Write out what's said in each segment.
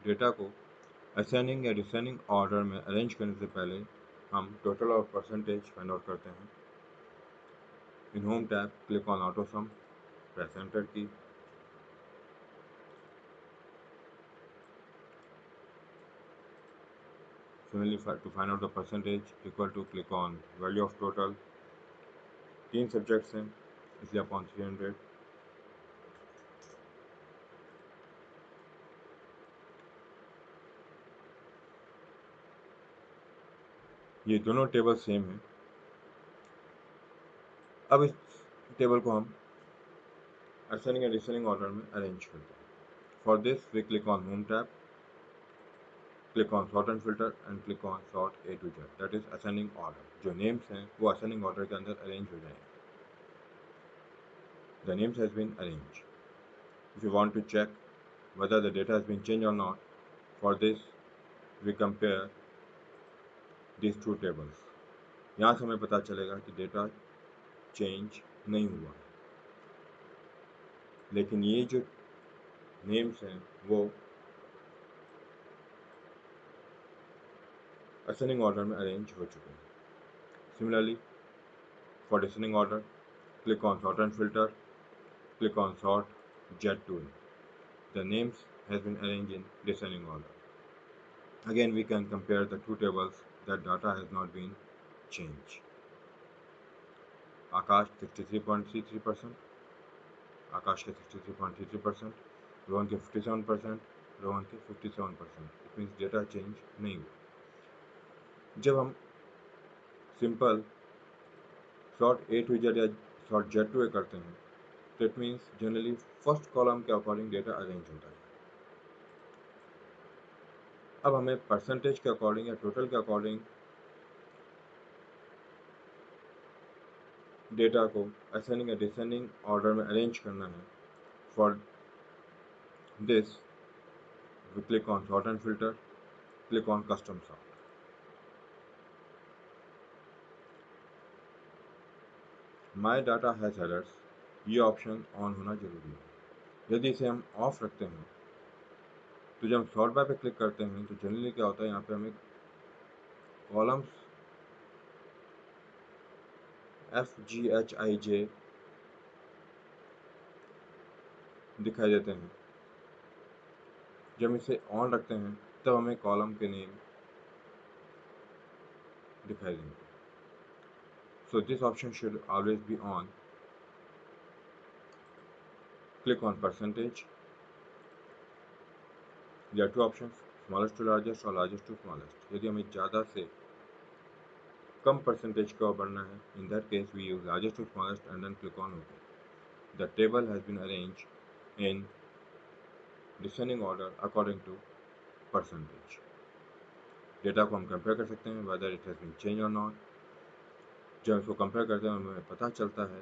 Data को assigning या designing order में अरेंज करने से पहले हम टोटल और परसेंटेज फाइंड आउट करते हैं। In home tab click on auto sum, press enter key. Similarly, to find out the percentage equal to click on value of total। 3 subjects हैं इसलिए अपॉन 300। ये दोनों टेबल सेम हैं। अब इस टेबल को हम असेंडिंग या डिसेंडिंग ऑर्डर में अरेंज करते हैं। For this we click on home tab, click on sort and filter and click on sort A to Z, that is ascending order. जो नेम्स हैं वो असेंडिंग ऑर्डर के अंदर अरेंज हो जाएंगे। The names has been arrange. If you want to check whether the data has been changed or not, for this we compare these two tables। यहाँ से हमें पता चलेगा कि डेटा चेंज नहीं हुआ, लेकिन ये जो नेम्स हैं वो असेंडिंग ऑर्डर में अरेंज हो चुके हैं। Similarly for descending order click on sort and filter, click on sort jet tool, the names has been arranged in descending order। Again we can compare the two tables that data has not been changed। आकाश 63.33%, आकाश के 63.33%, रोहन के 57%, रोहन के 57%। It means data change नहीं हुआ। जब हम simple sort A to Z या sort Z to A करते हैं तो it means generally first column के अकॉर्डिंग डेटा अरेंज होता है। अब हमें परसेंटेज के अकॉर्डिंग या टोटल के अकॉर्डिंग डेटा को असेंडिंग या डिसेंडिंग ऑर्डर में अरेंज करना है। For this we click on sort and filter, click on custom sort. My data has errors, ये ऑप्शन ऑन होना जरूरी है। यदि इसे हम ऑफ रखते हैं तो जब हम सॉर्ट बाय पे क्लिक करते हैं तो जनरली क्या होता है, यहाँ पे हमें कॉलम्स FGHIJ दिखाई देते हैं। जब हम इसे ऑन रखते हैं तब हमें कॉलम के नेम दिखाई देंगे। So this option should always be on। Click on percentage। There are two options, smallest to largest और largest to smallest। यदि हमें ज़्यादा से कम परसेंटेज को बढ़ना है, in that case we use largest to smallest and then click on OK। The table has been arranged in descending order according to percentage। Data को हम कंपेयर कर सकते हैं whether it has been changed or not। जब इसको compare करते हैं हमें पता चलता है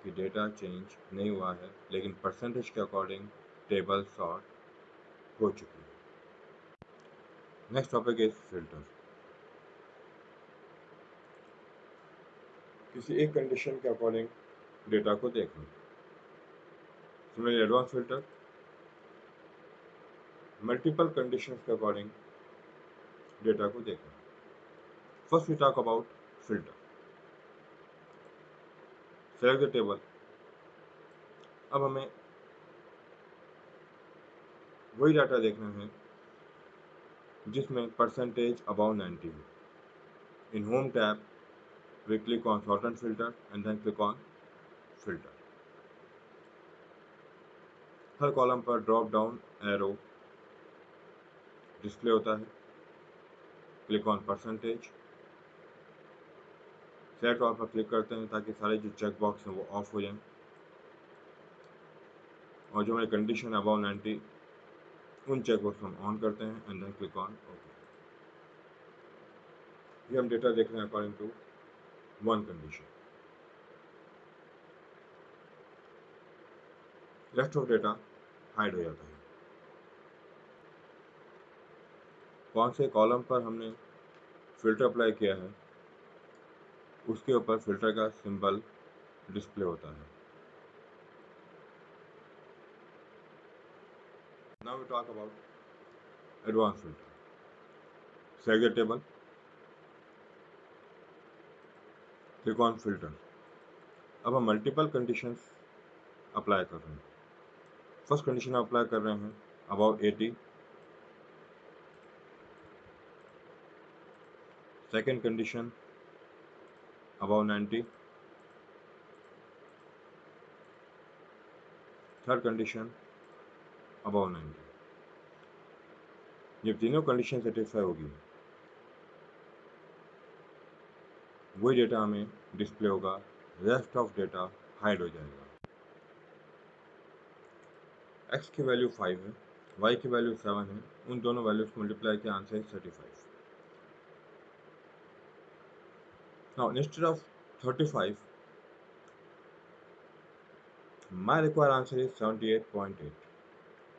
कि डेटा चेंज नहीं हुआ है, लेकिन परसेंटेज के अकॉर्डिंग टेबल सॉर्ट हो चुकी है। Next topic is filter. किसी एक कंडीशन के अकॉर्डिंग डेटा को देखना। Similarly advance filter, multiple conditions के अकॉर्डिंग डेटा को देखना। First we talk about filter. Select the table. अब हमें वही डाटा देखना है जिसमें परसेंटेज अबाउ 90 हो। In home tab we click on sort and filter and then click on filter। Her column पर ड्रॉप डाउन एरो डिस्प्ले होता है। Click on percentage, select all पर क्लिक करते हैं ताकि सारे जो चेक बॉक्स हैं वो ऑफ हो जाएं, और जो हमारी कंडीशन अबाउ 90 उन चेक बॉक्स हम ऑन करते हैं and then click on okay. ये हम डेटा देख रहे हैं according to one condition. Rest of data hide हो जाता है। कौन से कॉलम पर हमने फिल्टर अप्लाई किया है उसके ऊपर फिल्टर का सिंबल डिस्प्ले होता है। Now we talk about advance filter, select the table, click on filter. अब हम मल्टीपल कंडीशंस अप्लाई कर रहे हैं। फर्स्ट कंडीशन अप्लाई कर रहे हैं about 80, second condition about 90, third condition about 90। जब तीनों कंडीशन सेटिस्फाई होगी वही डेटा हमें डिस्प्ले होगा, रेस्ट ऑफ डेटा हाइड हो जाएगा। x की वैल्यू 5 है, y की वैल्यू 7 है, उन दोनों वैल्यूज को मल्टीप्लाई किया आंसर है 35। Now instead of 35 my required answer is 78.8,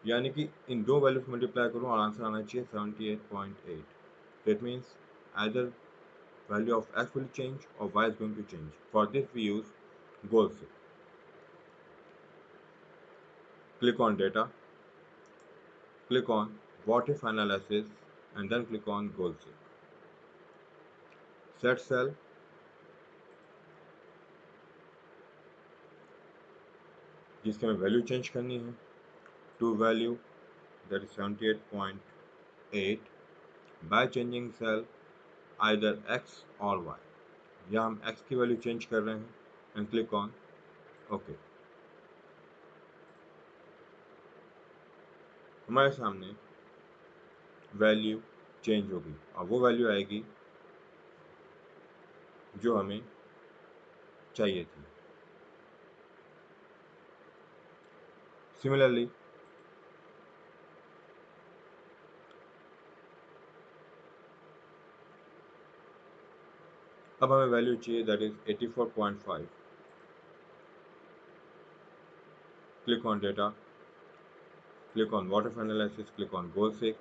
यानी कि इन दो वैल्यूज मल्टीप्लाई करूँ और आंसर आना चाहिए 78.8। That means either value of x will change or y is going to change. For this we use goal seek. Click on data, click on what if analysis and then click on goal seek. Set cell, जिसके हमें value change करनी है to value that is 78.8 by changing cell either x or y. या हम x की value change कर रहे हैं and click on OK. हमारे सामने वैल्यू चेंज होगी और वो वैल्यू आएगी जो हमें चाहिए थी। सिमिलरली अब हमें वैल्यू चाहिए that is 84.5। Click on data, click on what if analysis, click on goal seek,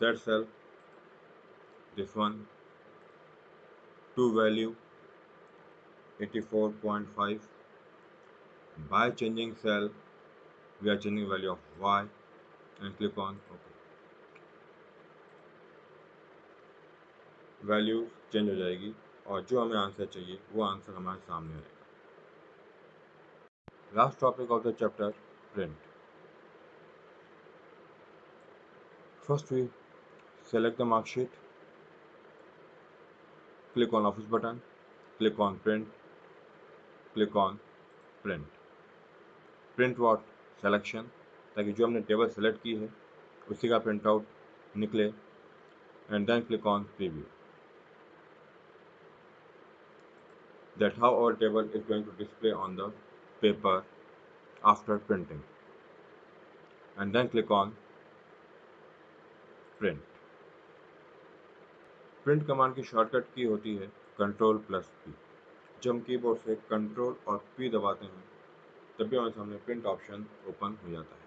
set cell, this one, to value 84.5. By changing cell we are changing value of y and click on OK. Value change हो जाएगी और जो हमें answer चाहिए वो answer हमारे सामने आएगा। Last topic of the chapter, print. First we select the mark sheet, click on office button, click on print, click on print. Print what? Selection, ताकि जो हमने टेबल सेलेक्ट की है उसी का प्रिंट आउट निकले and then click on preview. That how our table is going to display on the paper after printing and then click on print. Print command की shortcut की होती है Ctrl+P। जब हम कीबोर्ड से Ctrl और P दबाते हैं तब भी हमारे सामने प्रिंट ऑप्शन ओपन हो जाता है।